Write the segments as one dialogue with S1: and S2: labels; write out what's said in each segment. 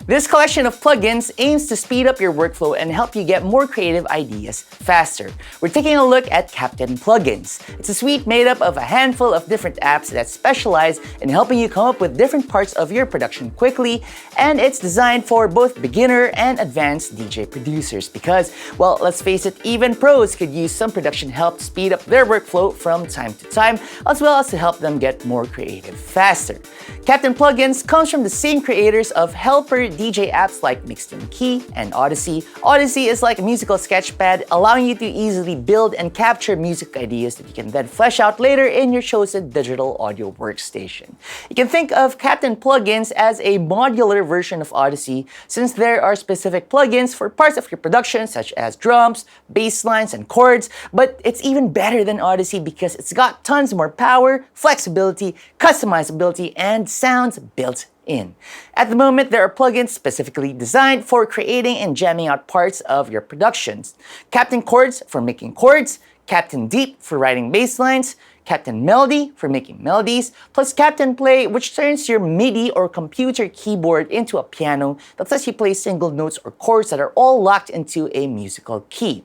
S1: This collection of plugins aims to speed up your workflow and help you get more creative ideas faster. We're taking a look at Captain Plugins. It's a suite made up of a handful of different apps that specialize in helping you come up with different parts of your production quickly, and it's designed for both beginner and advanced DJ producers because, well, let's face it, even pros could use some production help to speed up their workflow from time to time, as well as to help them get more creative faster. Captain Plugins comes from the same creators of helper DJ apps like Mixed in Key and Odyssey. Odyssey is like a musical sketchpad, allowing you to easily build and capture music ideas that you can then flesh out later in your chosen digital audio workstation. You can think of Captain Plugins as a modular version of Odyssey, since there are specific plugins for parts of your production such as drums, bass lines, and chords, but it's even better than Odyssey because it's got tons more power, flexibility, customizability, and sounds built in. At the moment, there are plugins specifically designed for creating and jamming out parts of your productions. Captain Chords for making chords, Captain Deep for writing bass lines, Captain Melody for making melodies, plus Captain Play, which turns your MIDI or computer keyboard into a piano that lets you play single notes or chords that are all locked into a musical key.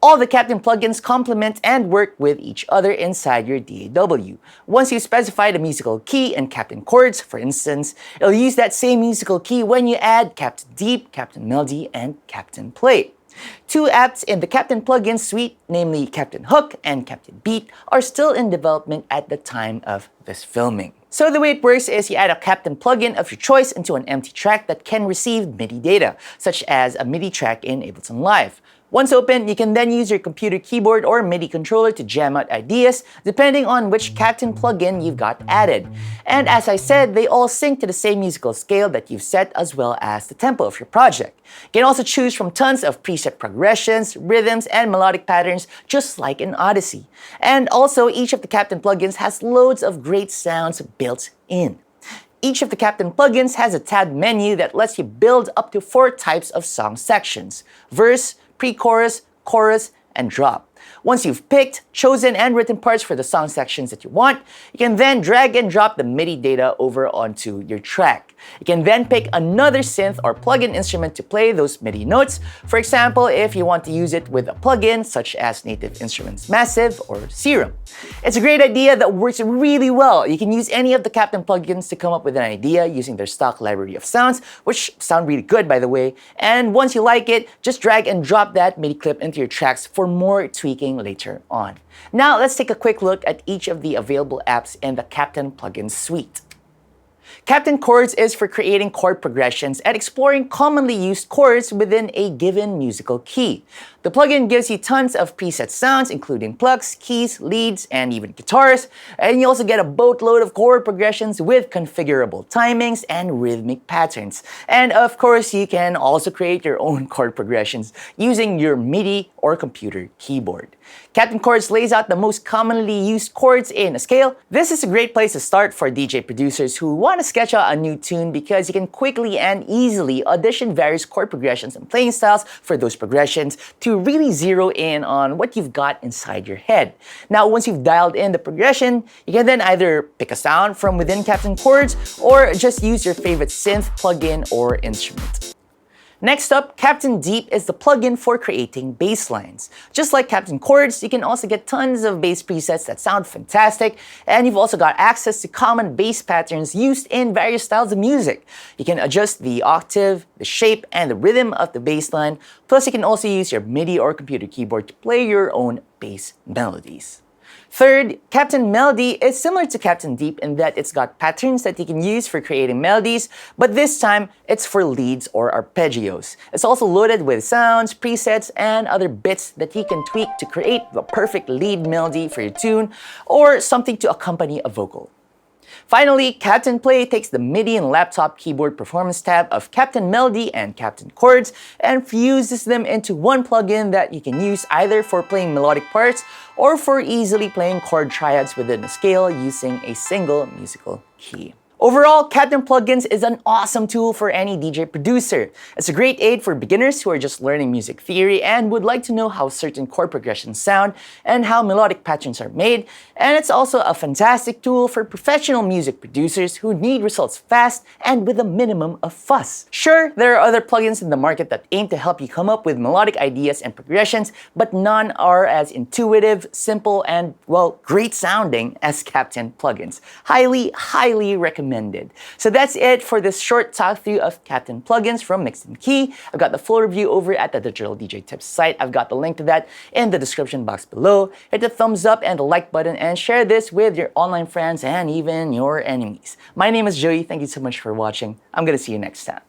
S1: All the Captain plugins complement and work with each other inside your DAW. Once you specify the musical key in Captain Chords, for instance, it'll use that same musical key when you add Captain Deep, Captain Melody, and Captain Play. Two apps in the Captain plugin suite, namely Captain Hook and Captain Beat, are still in development at the time of this filming. So the way it works is you add a Captain plugin of your choice into an empty track that can receive MIDI data, such as a MIDI track in Ableton Live. Once open, you can then use your computer keyboard or MIDI controller to jam out ideas, depending on which Captain plugin you've got added. And as I said, they all sync to the same musical scale that you've set, as well as the tempo of your project. You can also choose from tons of preset progressions, rhythms, and melodic patterns, just like in Odyssey. And also, each of the Captain plugins has loads of great sounds built in. Each of the Captain plugins has a tabbed menu that lets you build up to 4 types of song sections: verse, pre-chorus, chorus, and drop. Once you've picked, chosen, and written parts for the song sections that you want, you can then drag and drop the MIDI data over onto your track. You can then pick another synth or plugin instrument to play those MIDI notes. For example, if you want to use it with a plugin such as Native Instruments Massive or Serum. It's a great idea that works really well. You can use any of the Captain plugins to come up with an idea using their stock library of sounds, which sound really good, by the way. And once you like it, just drag and drop that MIDI clip into your tracks for more tweaking later on. Now let's take a quick look at each of the available apps in the Captain plugin suite. Captain Chords is for creating chord progressions and exploring commonly used chords within a given musical key. The plugin gives you tons of preset sounds, including plucks, keys, leads, and even guitars. And you also get a boatload of chord progressions with configurable timings and rhythmic patterns. And of course, you can also create your own chord progressions using your MIDI or computer keyboard. Captain Chords lays out the most commonly used chords in a scale. This is a great place to start for DJ producers who want to sketch out a new tune because you can quickly and easily audition various chord progressions and playing styles for those progressions to really zero in on what you've got inside your head. Now, once you've dialed in the progression, you can then either pick a sound from within Captain Chords or just use your favorite synth, plugin, or instrument. Next up, Captain Deep is the plugin for creating bass lines. Just like Captain Chords, you can also get tons of bass presets that sound fantastic, and you've also got access to common bass patterns used in various styles of music. You can adjust the octave, the shape, and the rhythm of the bass line, plus you can also use your MIDI or computer keyboard to play your own bass melodies. Third, Captain Melody is similar to Captain Deep in that it's got patterns that you can use for creating melodies, but this time it's for leads or arpeggios. It's also loaded with sounds, presets, and other bits that you can tweak to create the perfect lead melody for your tune or something to accompany a vocal. Finally, Captain Play takes the MIDI and laptop keyboard performance tab of Captain Melody and Captain Chords and fuses them into one plugin that you can use either for playing melodic parts or for easily playing chord triads within a scale using a single musical key. Overall, Captain Plugins is an awesome tool for any DJ producer. It's a great aid for beginners who are just learning music theory and would like to know how certain chord progressions sound and how melodic patterns are made. And it's also a fantastic tool for professional music producers who need results fast and with a minimum of fuss. Sure, there are other plugins in the market that aim to help you come up with melodic ideas and progressions, but none are as intuitive, simple, and, well, great sounding as Captain Plugins. Highly recommended. So that's it for this short talk through of Captain Plugins from Mix and Key. I've got the full review over at the Digital DJ Tips site. I've got the link to that in the description box below. Hit the thumbs up and the like button and share this with your online friends and even your enemies. My name is Joey. Thank you so much for watching. I'm gonna see you next time.